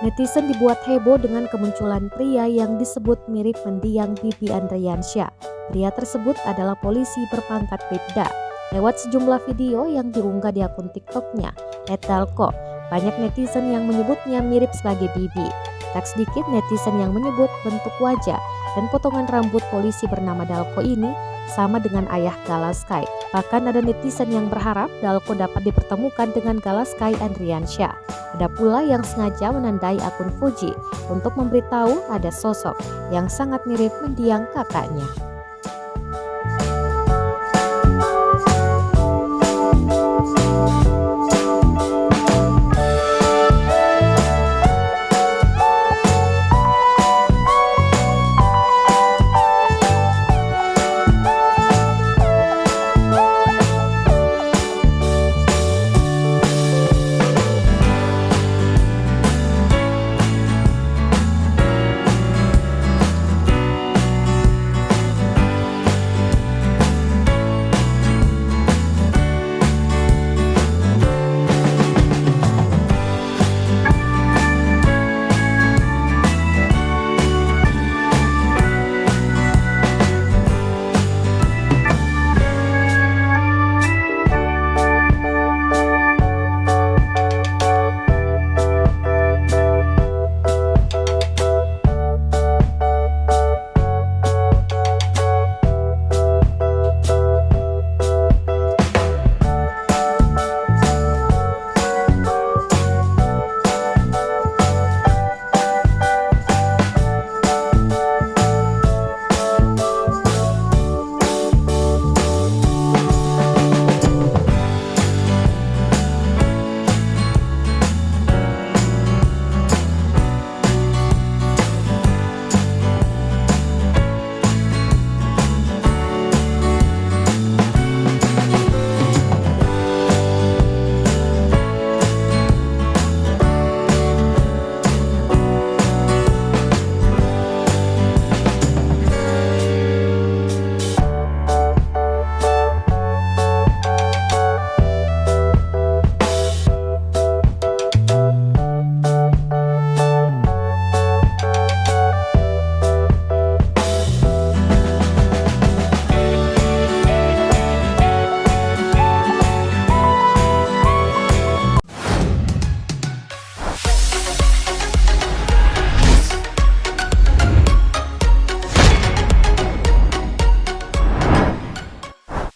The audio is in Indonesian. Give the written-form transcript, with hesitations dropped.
Netizen dibuat heboh dengan kemunculan pria yang disebut mirip mendiang Bibi Andriansyah. Pria tersebut adalah polisi berpangkat Bribda. Lewat sejumlah video yang diunggah di akun TikToknya, @dalko, banyak netizen yang menyebutnya mirip sebagai Bibi. Tak sedikit netizen yang menyebut bentuk wajah dan potongan rambut polisi bernama Dalko ini sama dengan ayah Galaskai. Bahkan ada netizen yang berharap Dalko dapat dipertemukan dengan Galaskai Andriansyah. Ada pula yang sengaja menandai akun Fuji untuk memberitahu ada sosok yang sangat mirip mendiang kakaknya.